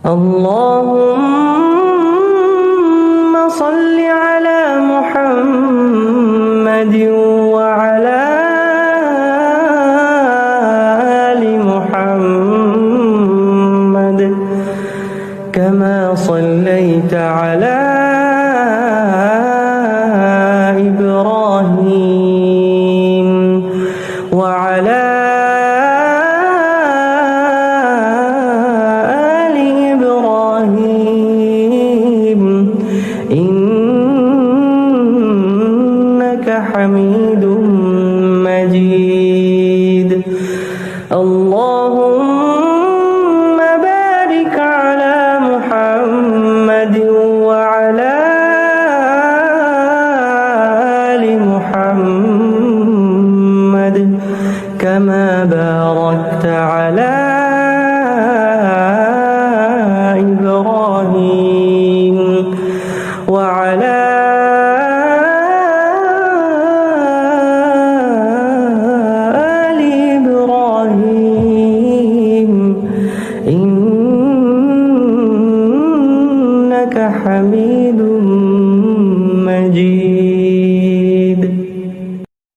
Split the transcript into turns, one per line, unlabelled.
اللهم صل على محمد وعلى آل محمد كما صليت على إبراهيم وعلى آل إبراهيم إنك حميد مجيد. اللهم بارك على محمد وعلى آل محمد كما باركت على إبراهيم وعلى آل إبراهيم إنك حميد مجيد.